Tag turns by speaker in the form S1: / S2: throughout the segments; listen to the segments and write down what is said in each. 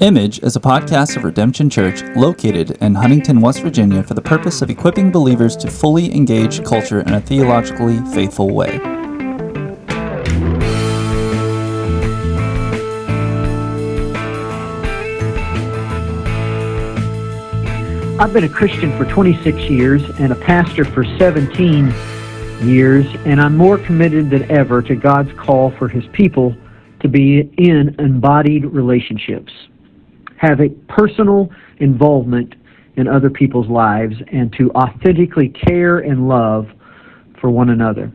S1: Image is a podcast of Redemption Church located in Huntington, West Virginia for the purpose of equipping believers to fully engage culture in a theologically faithful way.
S2: I've been a Christian for 26 years and a pastor for 17 years, and I'm more committed than ever to God's call for His people to be in embodied relationships, have a personal involvement in other people's lives, and to authentically care and love for one another.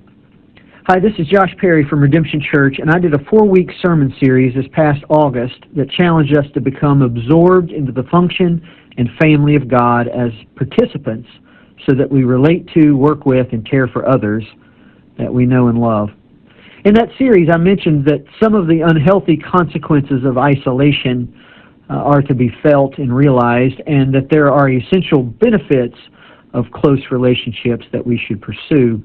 S2: Hi, this is Josh Perry from Redemption Church, and I did a 4-week sermon series this past August that challenged us to become absorbed into the function and family of God as participants so that we relate to, work with, and care for others that we know and love. In that series, I mentioned that some of the unhealthy consequences of isolation are to be felt and realized, and that there are essential benefits of close relationships that we should pursue.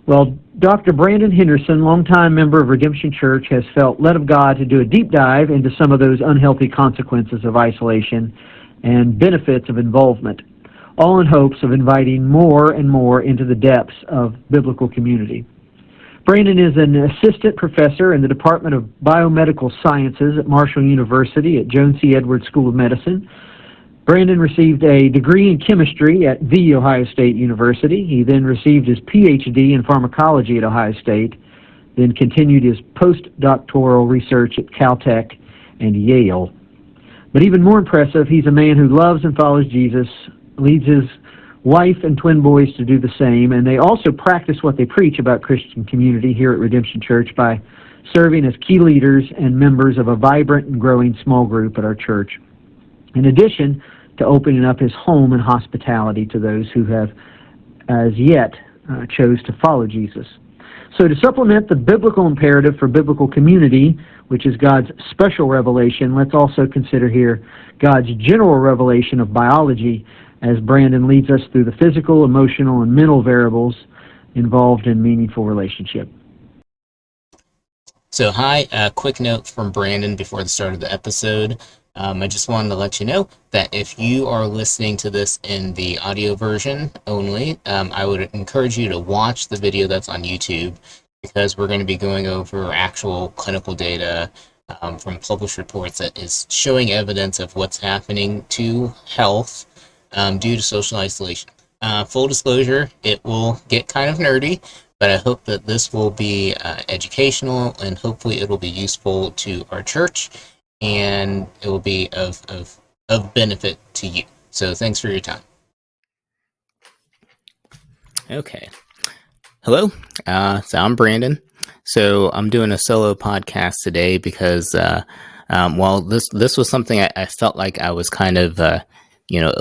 S2: Well, Dr. Brandon Henderson, longtime member of Redemption Church, has felt led of God to do a deep dive into some of those unhealthy consequences of isolation and benefits of involvement, all in hopes of inviting more and more into the depths of biblical community. Brandon is an assistant professor in the Department of Biomedical Sciences at Marshall University at Joan C. Edwards School of Medicine. Brandon received a degree in chemistry at The Ohio State University. He then received his PhD in pharmacology at Ohio State, then continued his postdoctoral research at Caltech and Yale. But even more impressive, he's a man who loves and follows Jesus, leads his wife and twin boys to do the same, and they also practice what they preach about Christian community here at Redemption Church by serving as key leaders and members of a vibrant and growing small group at our church, in addition to opening up his home and hospitality to those who have as yet chose to follow Jesus. So to supplement the biblical imperative for biblical community, which is God's special revelation, let's also consider here God's general revelation of biology as Brandon leads us through the physical, emotional, and mental variables involved in meaningful relationship.
S3: So hi, a quick note from Brandon before the start of the episode. I just wanted to let you know that if you are listening to this in the audio version only, I would encourage you to watch the video that's on YouTube, because we're going to be going over actual clinical data from published reports that is showing evidence of what's happening to health due to social isolation. Full disclosure, it will get kind of nerdy, but I hope that this will be educational, and hopefully it will be useful to our church, and it will be of benefit to you. So thanks for your time. Okay. Hello. So I'm Brandon. So I'm doing a solo podcast today because, this was something I felt like I was kind of, at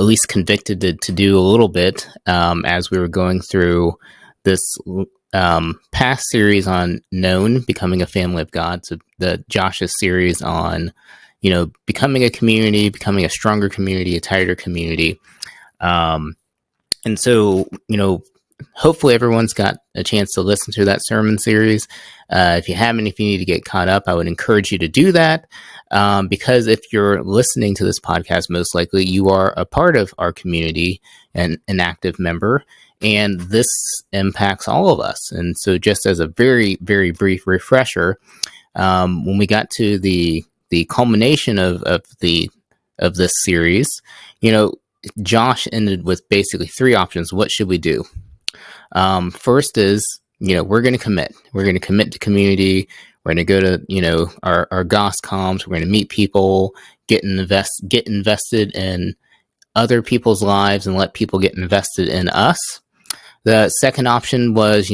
S3: least convicted to do a little bit as we were going through this past series on Known, Becoming a Family of God. So the Josh's series on, becoming a community, becoming a stronger community, a tighter community. And so, hopefully everyone's got a chance to listen to that sermon series. If you haven't, if you need to get caught up, I would encourage you to do that. Because if you're listening to this podcast, most likely you are a part of our community and an active member, and this impacts all of us. And so just as a very, very brief refresher, when we got to the culmination of this series, Josh ended with basically 3 options. What should we do? First is, we're going to commit. We're going to commit to community. We're going to go to, our GOSCOMs. We're going to meet people, get invested in other people's lives, and let people get invested in us. The second option was,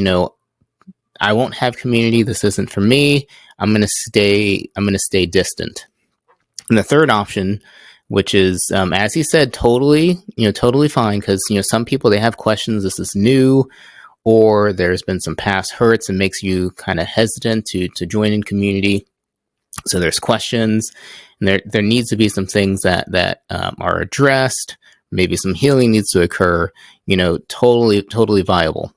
S3: I won't have community. This isn't for me. I'm going to stay distant. And the third option, which is, as he said, totally fine, because, some people, they have questions. This is new, or there's been some past hurts and makes you kind of hesitant to join in community. So there's questions, and there needs to be some things that are addressed. Maybe some healing needs to occur. Totally viable.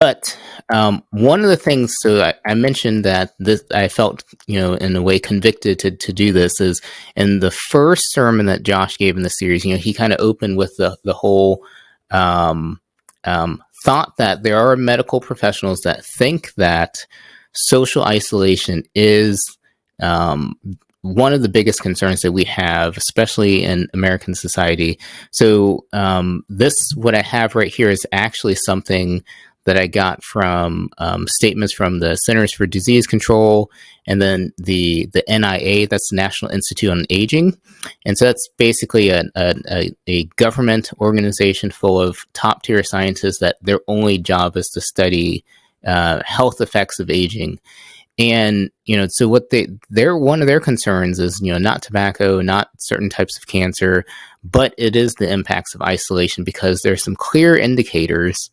S3: But one of the things, so I mentioned that this, I felt, in a way convicted to do this, is in the first sermon that Josh gave in the series, he kind of opened with the whole thought that there are medical professionals that think that social isolation is one of the biggest concerns that we have, especially in American society. So what I have right here is actually something that I got from statements from the Centers for Disease Control, and then the NIA, that's the National Institute on Aging. And so that's basically a government organization full of top tier scientists that their only job is to study health effects of aging. And, so what one of their concerns is, not tobacco, not certain types of cancer, but it is the impacts of isolation, because there's some clear indicators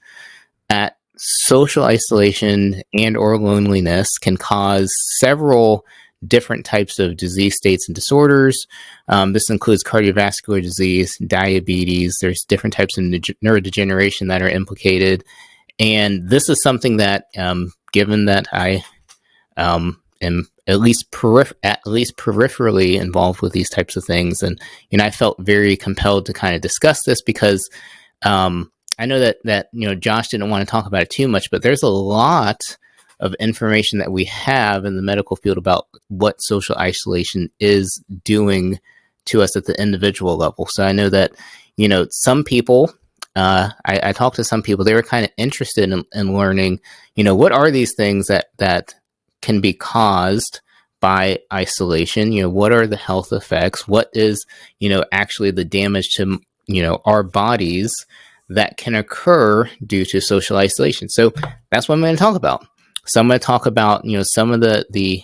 S3: that social isolation and or loneliness can cause several different types of disease states and disorders. This includes cardiovascular disease, diabetes. There's different types of neurodegeneration that are implicated. And this is something that, given that I am at least peripherally involved with these types of things, and I felt very compelled to kind of discuss this, because I know that Josh didn't want to talk about it too much, but there's a lot of information that we have in the medical field about what social isolation is doing to us at the individual level. So I know that some people, I talked to some people, they were kind of interested in learning, what are these things that can be caused by isolation? What are the health effects? What is actually the damage to our bodies that can occur due to social isolation? So that's what I'm going to talk about. So I'm going to talk about some of the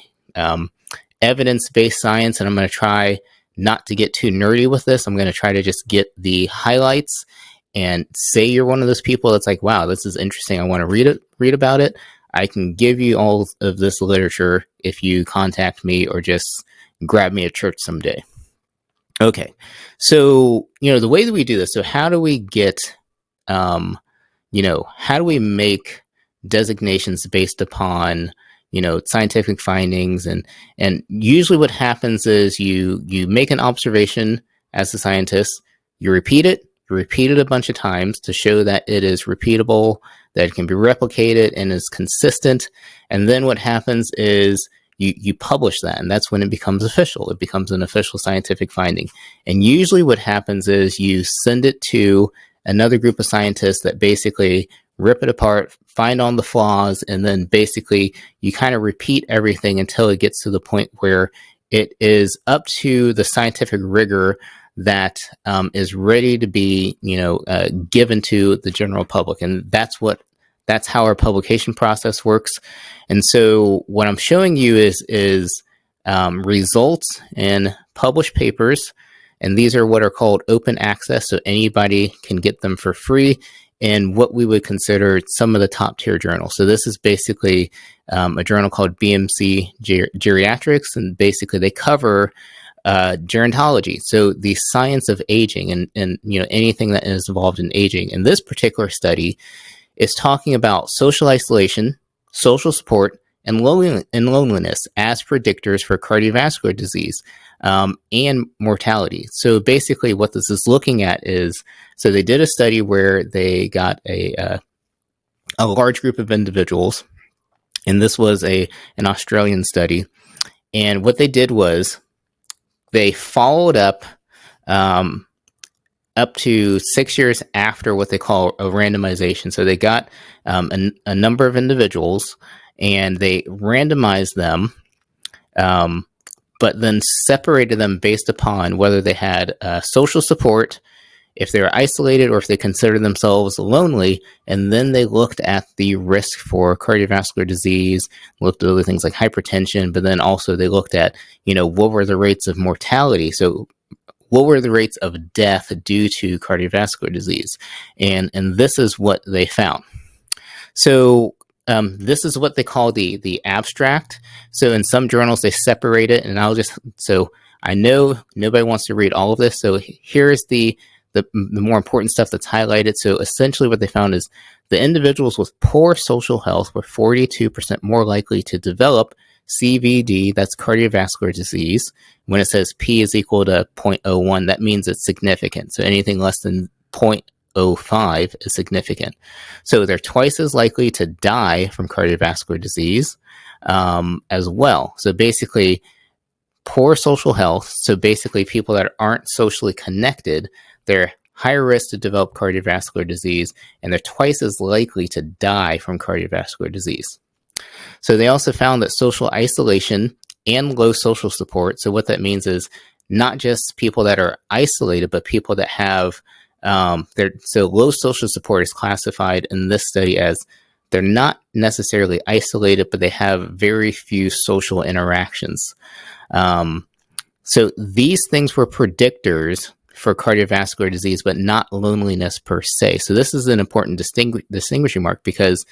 S3: evidence-based science, and I'm going to try not to get too nerdy with this. I'm going to try to just get the highlights. And say you're one of those people that's like, wow, this is interesting, I want to read about it. I can give you all of this literature if you contact me or just grab me at church someday. Okay, so the way that we do this. So how do we get how do we make designations based upon scientific findings? And usually what happens is you make an observation as a scientist, you repeat it a bunch of times to show that it is repeatable, that it can be replicated and is consistent. And then what happens is you publish that, and that's when it becomes official. It becomes an official scientific finding. And usually what happens is you send it to another group of scientists that basically rip it apart, find all the flaws, and then basically you kind of repeat everything until it gets to the point where it is up to the scientific rigor that is ready to be, given to the general public. And that's how our publication process works. And so what I'm showing you is results in published papers. And these are what are called open access, so anybody can get them for free in what we would consider some of the top tier journals. So this is basically a journal called BMC Geriatrics, and basically they cover gerontology, so the science of aging, and anything that is involved in aging. And this particular study is talking about social isolation, social support, and loneliness as predictors for cardiovascular disease and mortality. So basically what this is looking at is, so they did a study where they got a large group of individuals, and this was an Australian study. And what they did was they followed up to 6 years after what they call a randomization. So they got a number of individuals and they randomized them, but then separated them based upon whether they had social support, if they were isolated, or if they considered themselves lonely. And then they looked at the risk for cardiovascular disease, looked at other things like hypertension, but then also they looked at, what were the rates of mortality? So what were the rates of death due to cardiovascular disease? And this is what they found. So this is what they call the abstract. So in some journals, they separate it, and so I know nobody wants to read all of this. So here's the the more important stuff that's highlighted. So essentially what they found is the individuals with poor social health were 42% more likely to develop CVD, that's cardiovascular disease. When it says P is equal to 0.01, that means it's significant. So anything less than 0.05 is significant. So they're twice as likely to die from cardiovascular disease as well. So basically, poor social health, so basically people that aren't socially connected, they're higher risk to develop cardiovascular disease, and they're twice as likely to die from cardiovascular disease. So they also found that social isolation and low social support, so what that means is not just people that are isolated, but people that have, so low social support is classified in this study as they're not necessarily isolated, but they have very few social interactions. So these things were predictors for cardiovascular disease, but not loneliness per se. So this is an important distinguishing mark, because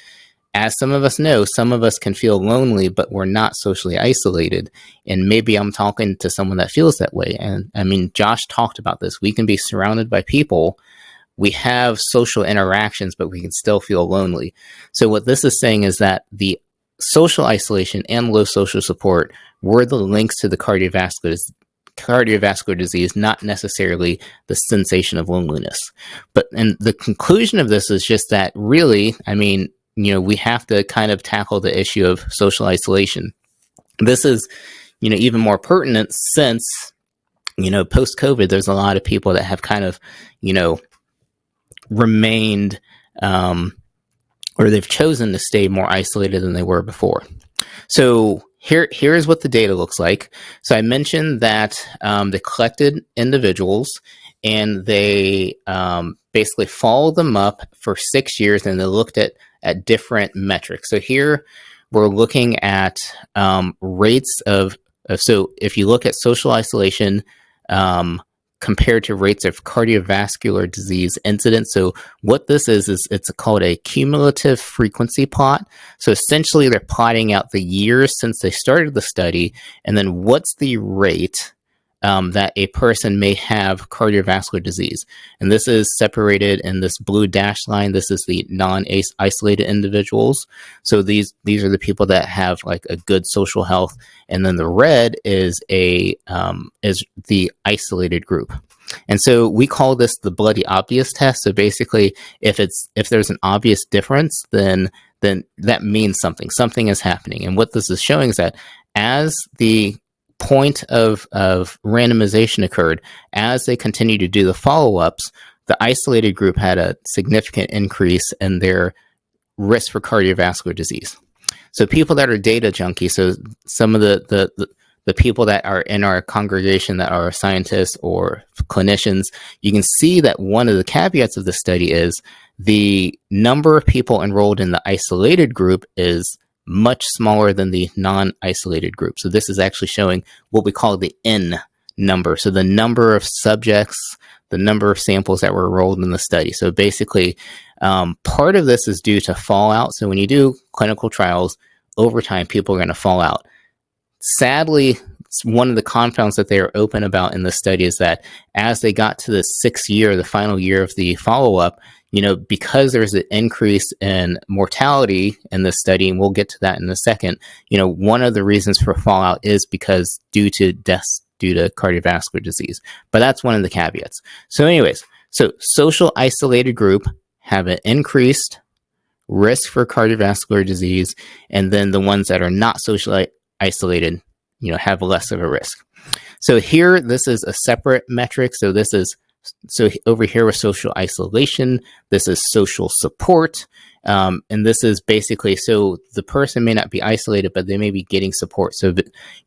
S3: as some of us know, some of us can feel lonely, but we're not socially isolated. And maybe I'm talking to someone that feels that way. And I mean, Josh talked about this. We can be surrounded by people. We have social interactions, but we can still feel lonely. So what this is saying is that the social isolation and low social support were the links to the cardiovascular disease, not necessarily the sensation of loneliness. And the conclusion of this is just that really, I mean, we have to kind of tackle the issue of social isolation. This is, even more pertinent since, post-COVID, there's a lot of people that have kind of, remained, or they've chosen to stay more isolated than they were before. So here's what the data looks like. So I mentioned that they collected individuals and they basically followed them up for 6 years, and they looked at different metrics. So here we're looking at rates of, so if you look at social isolation compared to rates of cardiovascular disease incidence. So what this is it's called a cumulative frequency plot. So essentially they're plotting out the years since they started the study, and then what's the rate that a person may have cardiovascular disease. And this is separated in this blue dashed line. This is the non-isolated individuals. So these are the people that have like a good social health. And then the red is is the isolated group. And so we call this the bloody obvious test. So basically, if there's an obvious difference, then that means something is happening. And what this is showing is that as the point of randomization occurred, as they continued to do the follow-ups, the isolated group had a significant increase in their risk for cardiovascular disease. So people that are data junkies, so some of the people that are in our congregation that are scientists or clinicians, you can see that one of the caveats of the study is the number of people enrolled in the isolated group is much smaller than the non-isolated group. So this is actually showing what we call the N number. So the number of subjects, the number of samples that were enrolled in the study. So basically, part of this is due to fallout. So when you do clinical trials, over time, people are going to fall out. Sadly, one of the confounds that they are open about in the study is that as they got to the 6th year, the final year of the follow-up, because there's an increase in mortality in this study, and we'll get to that in a second, one of the reasons for fallout is because due to deaths due to cardiovascular disease. But that's one of the caveats. So anyways, so social isolated group have an increased risk for cardiovascular disease, and then the ones that are not socially isolated, have less of a risk. So here, this is a separate metric. So over here with social isolation, this is social support. And this is basically, so the person may not be isolated, but they may be getting support. So,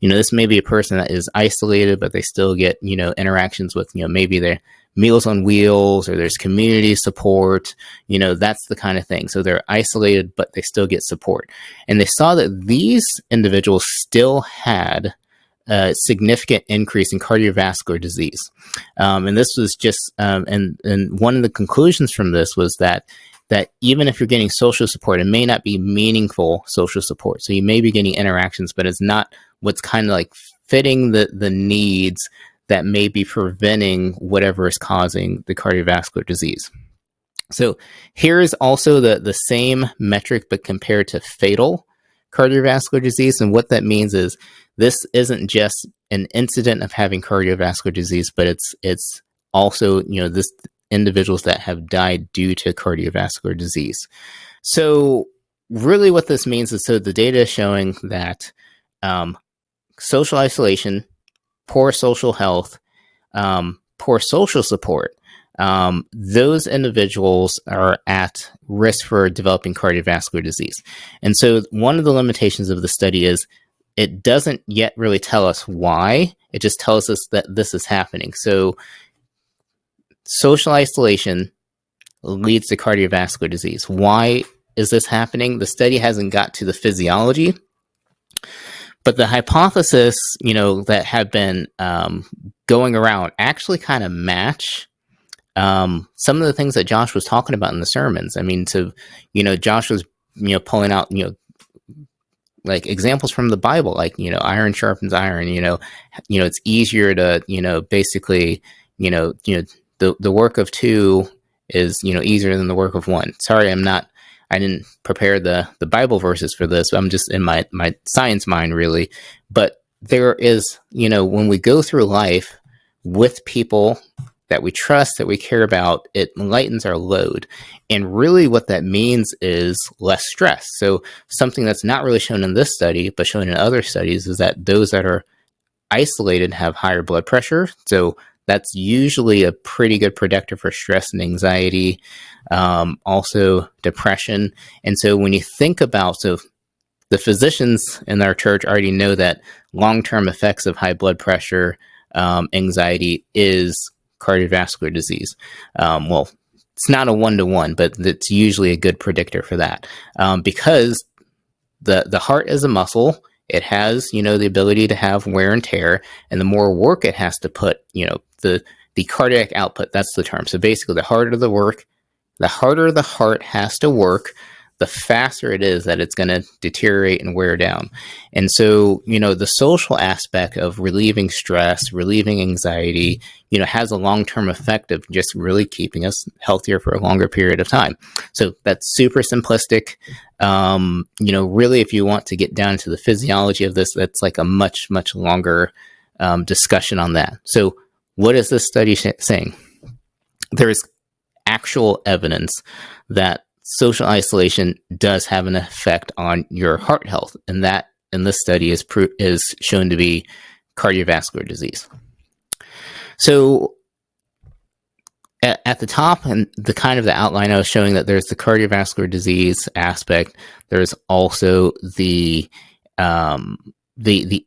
S3: this may be a person that is isolated, but they still get, interactions with, maybe their Meals on Wheels, or there's community support, that's the kind of thing. So they're isolated, but they still get support. And they saw that these individuals still had a significant increase in cardiovascular disease. And this was just, and one of the conclusions from this was that even if you're getting social support, it may not be meaningful social support. So you may be getting interactions, but it's not what's kind of like fitting the needs that may be preventing whatever is causing the cardiovascular disease. So here is also the same metric, but compared to fatal cardiovascular disease. And what that means is this isn't just an incident of having cardiovascular disease, but it's also, this individuals that have died due to cardiovascular disease. So really what this means is, so the data is showing that social isolation, poor social health, poor social support, those individuals are at risk for developing cardiovascular disease. And so one of the limitations of the study is it doesn't yet really tell us why. It just tells us that this is happening. So social isolation leads to cardiovascular disease. Why is this happening? The study hasn't got to the physiology, but the hypothesis, that have been going around actually kind of match some of the things that Josh was talking about in the sermons. I mean, Josh was, pulling out, like examples from the Bible, like, iron sharpens iron, it's easier to, basically, the work of two is, easier than the work of one. Sorry, I didn't prepare the Bible verses for this. I'm just in my science mind, really. But there is, when we go through life with people that we trust, that we care about, it lightens our load. And really what that means is less stress. So something that's not really shown in this study, but shown in other studies, is that those that are isolated have higher blood pressure. So that's usually a pretty good predictor for stress and anxiety, also depression. And so when you think about, so the physicians in our church already know that long-term effects of high blood pressure, anxiety is cardiovascular disease. Well, it's not a one-to-one, but it's usually a good predictor for that, because the heart is a muscle. It has, the ability to have wear and tear, and the more work it has to put, the cardiac output, that's the term. So basically, the harder the heart has to work, the faster it is that it's going to deteriorate and wear down. And so, the social aspect of relieving stress, relieving anxiety, has a long-term effect of just really keeping us healthier for a longer period of time. So that's super simplistic. Really, if you want to get down to the physiology of this, that's like a much, much longer discussion on that. So what is this study saying? There is actual evidence that social isolation does have an effect on your heart health, and that in this study is shown to be cardiovascular disease. So at the top, and the kind of the outline I was showing, that there's the cardiovascular disease aspect. There's also the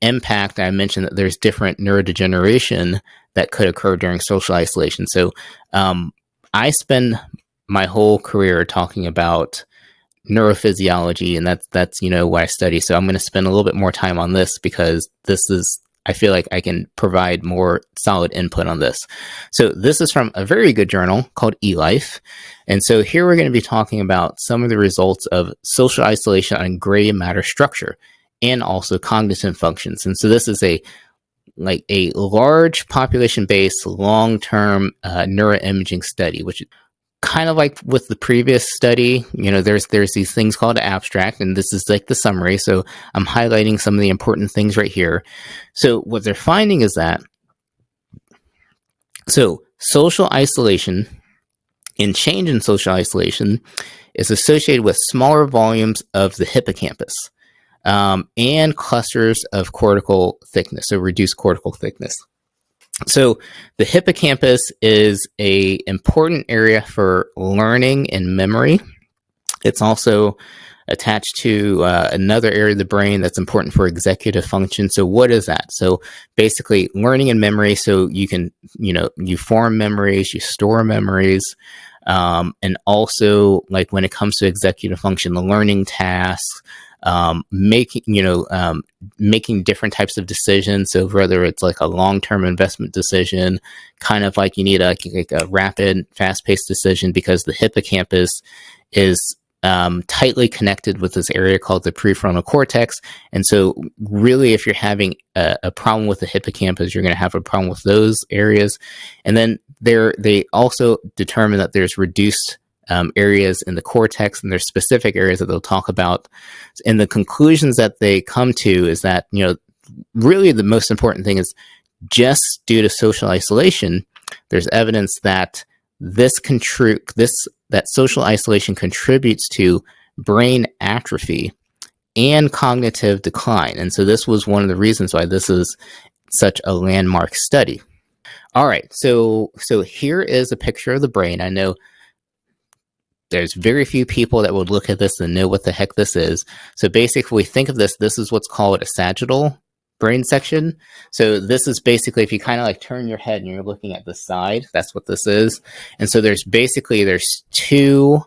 S3: impact. I mentioned that there's different neurodegeneration that could occur during social isolation. So I spend my whole career talking about neurophysiology, and that's what I study. So I'm going to spend a little bit more time on this, because I feel like I can provide more solid input on this. So this is from a very good journal called eLife. And so here we're going to be talking about some of the results of social isolation on gray matter structure and also cognitive functions. And so this is a large population-based long-term neuroimaging study, which kind of like with the previous study, there's these things called abstract, and this is like the summary. So I'm highlighting some of the important things right here. So what they're finding is that, so social isolation and change in social isolation is associated with smaller volumes of the hippocampus, and clusters of cortical thickness, so reduced cortical thickness. So the hippocampus is an important area for learning and memory. It's also attached to another area of the brain that's important for executive function. So what is that? So basically learning and memory. So you can, you form memories, you store memories, and also like when it comes to executive function, the learning tasks, making different types of decisions. So whether it's like a long-term investment decision, kind of like you need a rapid, fast-paced decision, because the hippocampus is tightly connected with this area called the prefrontal cortex. And so really, if you're having a problem with the hippocampus, you're going to have a problem with those areas. And then they also determine that there's reduced areas in the cortex, and there's specific areas that they'll talk about. And the conclusions that they come to is that, really the most important thing is, just due to social isolation, there's evidence that that social isolation contributes to brain atrophy and cognitive decline. And so this was one of the reasons why this is such a landmark study. All right, so here is a picture of the brain. I know there's very few people that would look at this and know what the heck this is. So basically, if we think of this is what's called a sagittal brain section. So this is basically, if you kind of like turn your head and you're looking at the side, that's what this is. And so there's two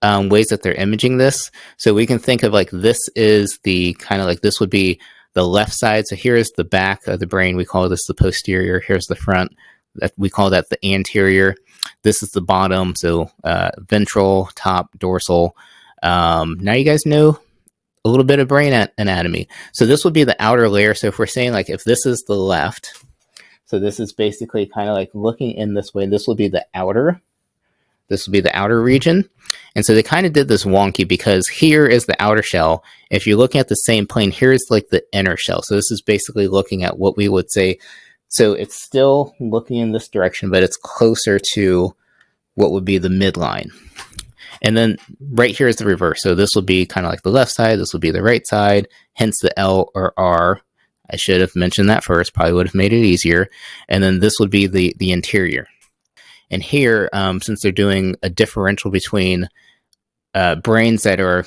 S3: ways that they're imaging this. So we can think of like, this is the kind of like, this would be the left side. So here is the back of the brain. We call this the posterior. Here's the front. We call that the anterior. This is the bottom. So ventral, top, dorsal. Now you guys know a little bit of brain anatomy. So this would be the outer layer. So if we're saying like, if this is the left, so this is basically kind of like looking in this way, this will be the outer. This will be the outer region. And so they kind of did this wonky because here is the outer shell. If you're looking at the same plane, here's like the inner shell. So this is basically looking at what we would say. So it's still looking in this direction, but it's closer to what would be the midline. And then right here is the reverse. So this will be kind of like the left side. This will be the right side, hence the L or R. I should have mentioned that first, probably would have made it easier. And then this would be the interior. And here, since they're doing a differential between brains that are,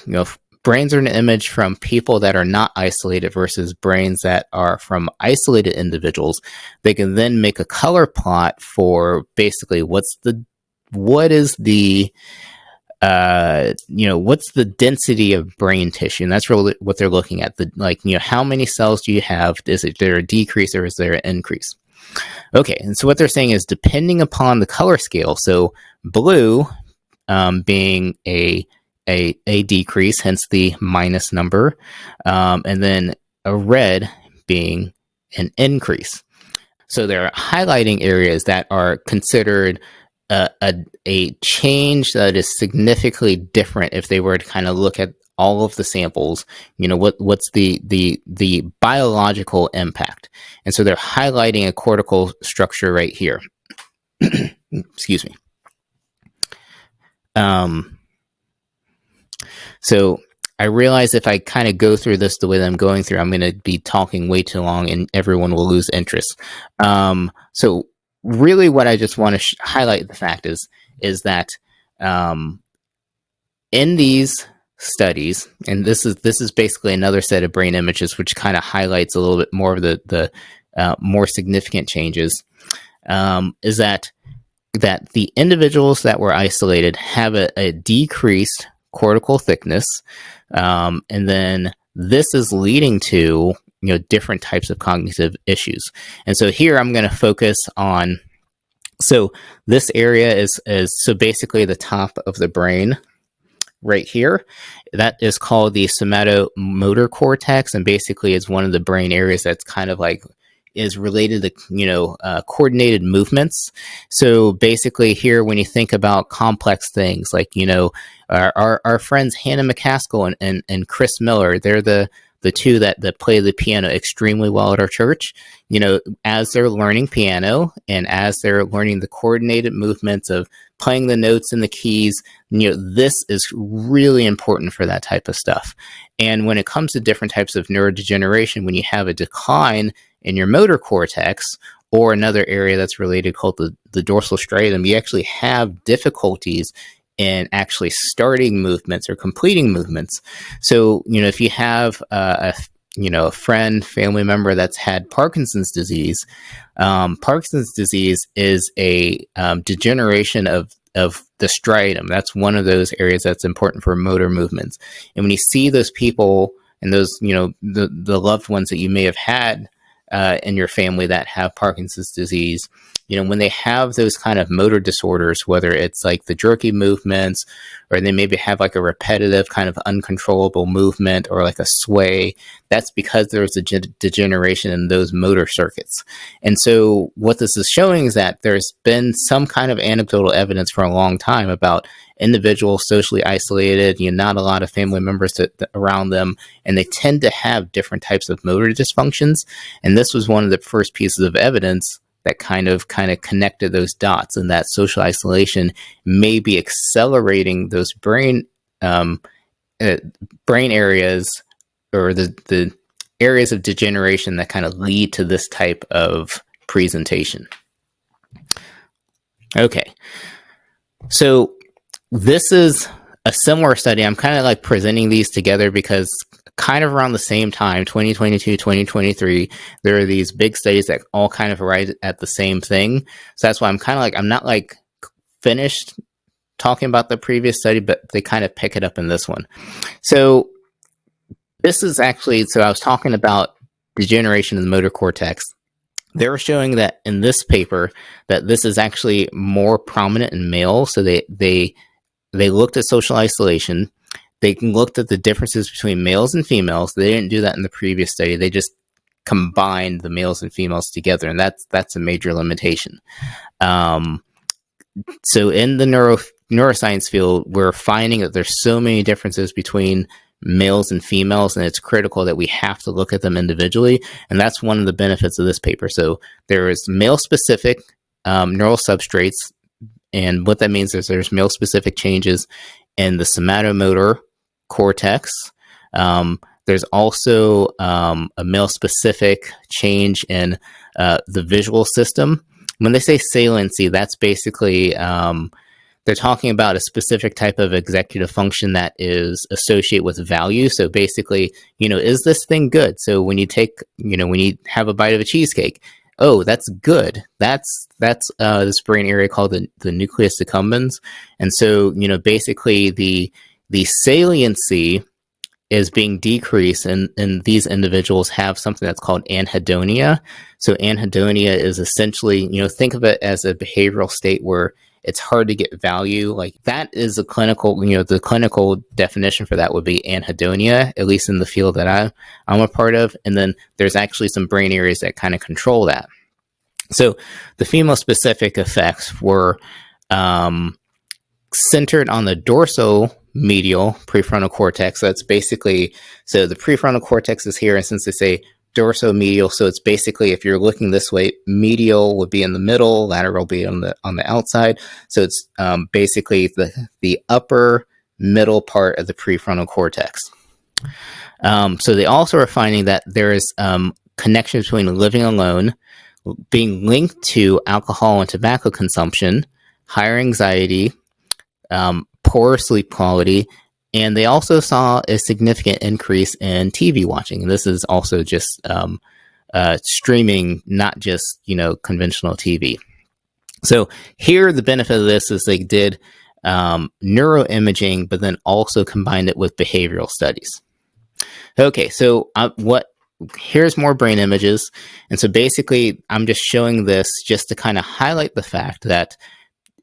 S3: brains are an image from people that are not isolated versus brains that are from isolated individuals, they can then make a color plot for basically what's the density of brain tissue. And that's really what they're looking at. How many cells do you have? Is there a decrease or is there an increase? Okay, and so what they're saying is, depending upon the color scale, so blue being a decrease, hence the minus number, and then a red being an increase. So they're highlighting areas that are considered a change that is significantly different if they were to kind of look at all of the samples, what's the biological impact. And so they're highlighting a cortical structure right here. Excuse me. So I realize if I kind of go through this the way that I'm going through, I'm going to be talking way too long and everyone will lose interest. So really what I just want to highlight the fact is that in these studies, and this is basically another set of brain images which kind of highlights a little bit more of the more significant changes, is that the individuals that were isolated have a decreased cortical thickness, and then this is leading to different types of cognitive issues. And so here I'm going to focus on, so this area is so basically the top of the brain right here. That is called the somatomotor cortex, and basically is one of the brain areas that's kind of like is related to coordinated movements. So basically here, when you think about complex things like our friends Hannah McCaskill and Chris Miller, they're the two that play the piano extremely well at our church. As they're learning piano and as they're learning the coordinated movements of playing the notes and the keys, this is really important for that type of stuff. And when it comes to different types of neurodegeneration, when you have a decline in your motor cortex or another area that's related called the dorsal striatum, you actually have difficulties in actually starting movements or completing movements. So, if you have a friend, family member that's had Parkinson's disease is a degeneration of the striatum. That's one of those areas that's important for motor movements. And when you see those people and those, the loved ones that you may have had in your family that have Parkinson's disease, when they have those kind of motor disorders, whether it's like the jerky movements, or they maybe have like a repetitive kind of uncontrollable movement or like a sway, that's because there's a degeneration in those motor circuits. And so what this is showing is that there's been some kind of anecdotal evidence for a long time about individuals socially isolated, not a lot of family members around them, and they tend to have different types of motor dysfunctions. And this was one of the first pieces of evidence that kind of connected those dots, and that social isolation may be accelerating those brain areas, or the areas of degeneration that kind of lead to this type of presentation. Okay, so this is a similar study. I'm kind of like presenting these together because kind of around the same time, 2022, 2023, there are these big studies that all kind of arrive at the same thing. So that's why I'm kind of like, I'm not like finished talking about the previous study, but they kind of pick it up in this one. So this is actually, so I was talking about degeneration in the motor cortex. They were showing that in this paper that this is actually more prominent in males. So they looked at social isolation. They looked at the differences between males and females. They didn't do that in the previous study. They just combined the males and females together, and that's a major limitation. So in the neuroscience field, we're finding that there's so many differences between males and females, and it's critical that we have to look at them individually. And that's one of the benefits of this paper. So there is male-specific neural substrates, and what that means is there's male-specific changes in the somatomotor cortex. There's also a male-specific change in the visual system. When they say saliency, that's basically they're talking about a specific type of executive function that is associated with value. So basically, is this thing good? So when you when you have a bite of a cheesecake, oh, that's good. That's this brain area called the nucleus accumbens. And so, basically the saliency is being decreased, and these individuals have something that's called anhedonia. So anhedonia is essentially, think of it as a behavioral state where it's hard to get value. Like that is a clinical, the clinical definition for that would be anhedonia, at least in the field that I'm a part of. And then there's actually some brain areas that kind of control that. So the female specific effects were centered on the dorsomedial prefrontal cortex. That's basically, so the prefrontal cortex is here, and since they say dorsomedial, so it's basically, if you're looking this way, medial would be in the middle, lateral will be on the outside. So it's basically the upper middle part of the prefrontal cortex. So they also are finding that there is connection between living alone, being linked to alcohol and tobacco consumption, higher anxiety, poor sleep quality, and they also saw a significant increase in TV watching. And this is also just streaming, not just, conventional TV. So here, the benefit of this is they did neuroimaging, but then also combined it with behavioral studies. Okay, so here's more brain images. And so basically, I'm just showing this just to kind of highlight the fact that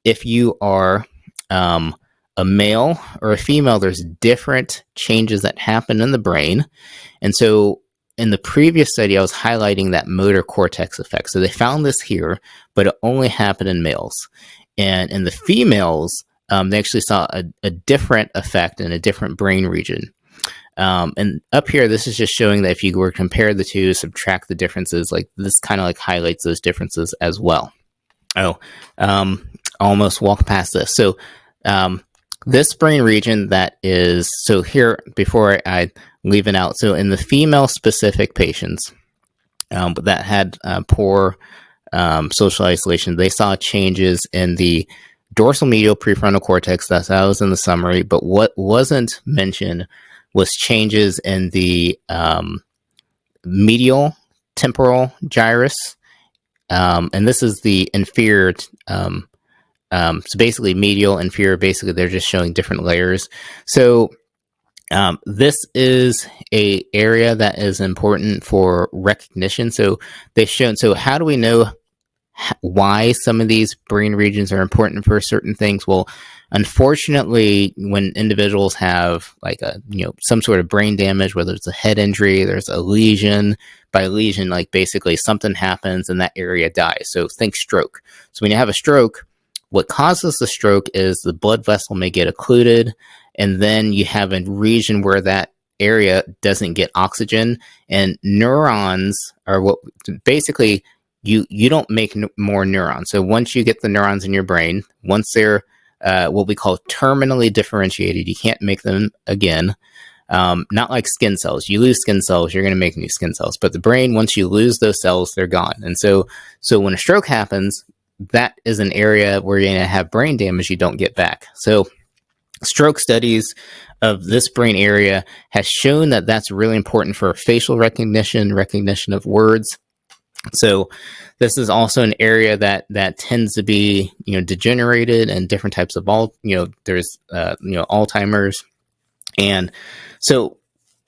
S3: if you are a male or a female, there's different changes that happen in the brain. And so in the previous study, I was highlighting that motor cortex effect. So they found this here, but it only happened in males. And in the females, they actually saw a different effect in a different brain region. And up here, this is just showing that if you were to compare the two, subtract the differences, like this kind of like highlights those differences as well. Almost walked past this. So this brain region that is, so here, before I leave it out, so in the female specific patients that had poor social isolation, they saw changes in the dorsal medial prefrontal cortex. That was in the summary, but what wasn't mentioned was changes in the medial temporal gyrus, and this is the inferior. So basically medial, inferior, basically they're just showing different layers. So This is a area that is important for recognition. So they've shown. So how do we know why some of these brain regions are important for certain things? Well, unfortunately, when individuals have like some sort of brain damage, whether it's a head injury, there's a lesion. By lesion, like basically something happens and that area dies. So think stroke. So when you have a stroke, what causes the stroke is the blood vessel may get occluded, and then you have a region where that area doesn't get oxygen, and neurons are what basically you don't make more neurons. So once you get the neurons in your brain, once they're what we call terminally differentiated, you can't make them again. Not like skin cells. You lose skin cells, you're going to make new skin cells. But the brain, once you lose those cells, they're gone. And so when a stroke happens, that is an area where you're going to have brain damage you don't get back. So stroke studies of this brain area has shown that that's really important for facial recognition of words. So this is also an area that tends to be, degenerated, and different types of there's Alzheimer's. And so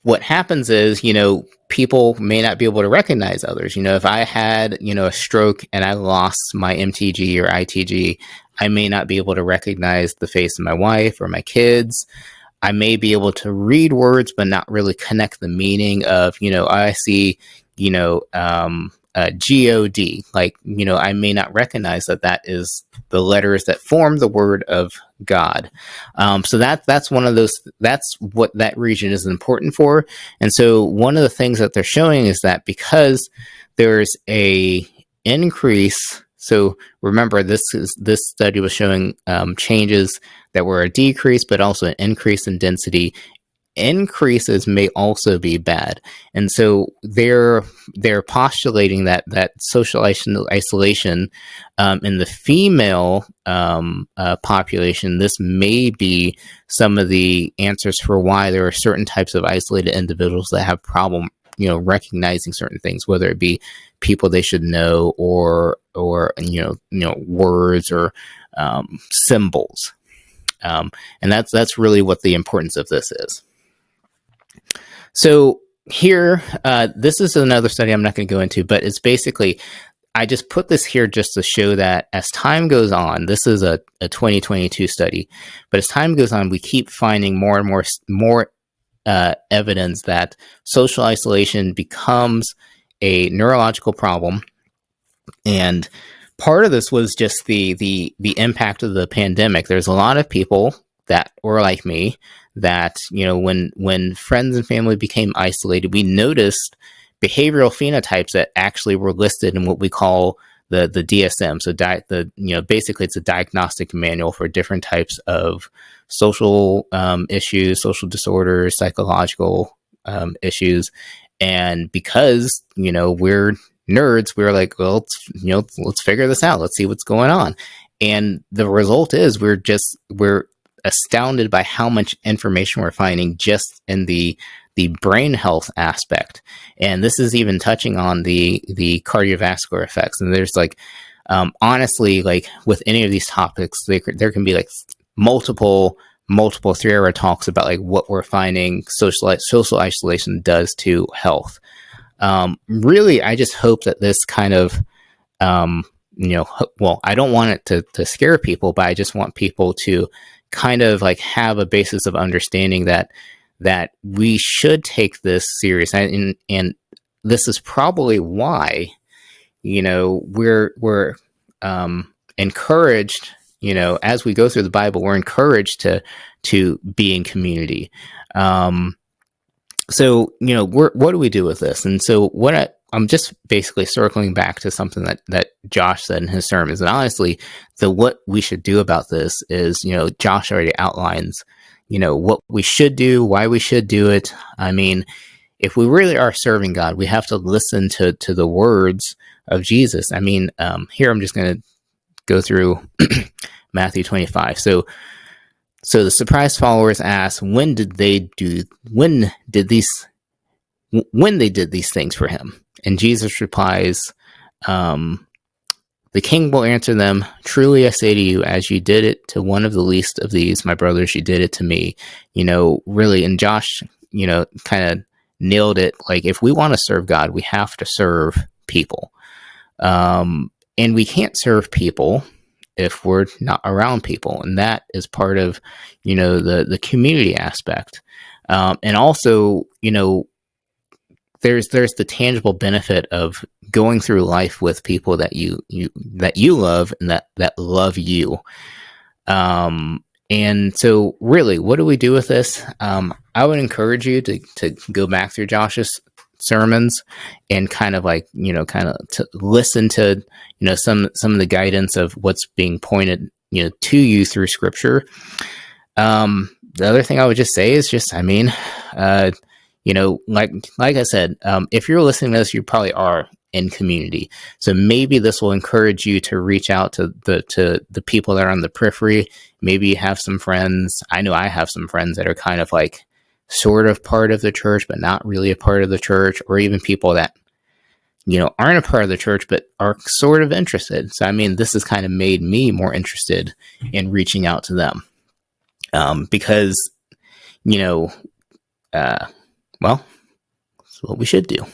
S3: what happens is, people may not be able to recognize others. If I had, a stroke and I lost my MTG or ITG, I may not be able to recognize the face of my wife or my kids. I may be able to read words, but not really connect the meaning of, I see, God, like, I may not recognize that is the letters that form the word of God. So that's one of those, that's what that region is important for. And so one of the things that they're showing is that because there's a increase, so remember this study was showing changes that were a decrease, but also an increase in density. Increases may also be bad, and so they're postulating that social isolation in the female population. This may be some of the answers for why there are certain types of isolated individuals that have problem, recognizing certain things, whether it be people they should know or words or symbols, and that's really what the importance of this is. So here, this is another study I'm not going to go into, but it's basically, I just put this here just to show that as time goes on, this is a 2022 study, but as time goes on, we keep finding more and more evidence that social isolation becomes a neurological problem. And part of this was just the impact of the pandemic. There's a lot of people that were like me, that, when friends and family became isolated, we noticed behavioral phenotypes that actually were listed in what we call the DSM. So basically it's a diagnostic manual for different types of social issues, social disorders, psychological issues. And because, we're nerds, we were like, well, let's figure this out. Let's see what's going on. And the result is we're astounded by how much information we're finding just in the brain health aspect. And this is even touching on the cardiovascular effects. And there's honestly, with any of these topics, there can be multiple 3-hour talks about what we're finding social isolation does to health. Really, I just hope that this kind of, well, I don't want it to scare people, but I just want people to kind of have a basis of understanding that we should take this serious. And this is probably why, we're encouraged, as we go through the Bible, we're encouraged to be in community. So, what do we do with this? And so I'm just basically circling back to something that Josh said in his sermons. And honestly, what we should do about this is, Josh already outlines, what we should do, why we should do it. I mean, if we really are serving God, we have to listen to the words of Jesus. I mean, here I'm just going to go through Matthew 25. So the surprised followers asked, when they did these things for him? And Jesus replies, The king will answer them, "Truly I say to you, as you did it to one of the least of these, my brothers, you did it to me." Really, and Josh, kind of nailed it. Like, if we want to serve God, we have to serve people. And we can't serve people if we're not around people. And that is part of, the community aspect. And also, there's the tangible benefit of going through life with people that you love and that love you. And so really, what do we do with this? I would encourage you to go back through Josh's sermons and kind of to listen to, some of the guidance of what's being pointed, to you through scripture. The other thing I would just say is like I said, if you're listening to this, you probably are in community. So maybe this will encourage you to reach out to the people that are on the periphery. Maybe you have some friends. I know I have some friends that are kind of like sort of part of the church, but not really a part of the church, or even people that, aren't a part of the church, but are sort of interested. So, this has kind of made me more interested in reaching out to them. Because, that's what we should do.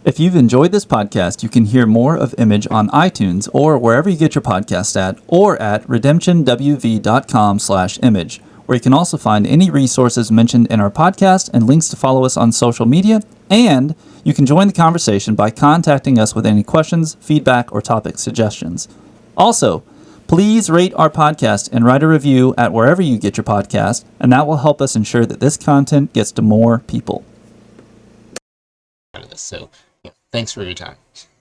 S1: If you've enjoyed this podcast, you can hear more of Image on iTunes or wherever you get your podcast at, or at redemptionwv.com/image, where you can also find any resources mentioned in our podcast and links to follow us on social media. And you can join the conversation by contacting us with any questions, feedback, or topic suggestions. Also, please rate our podcast and write a review at wherever you get your podcast, and that will help us ensure that this content gets to more people.
S3: So, thanks for your time.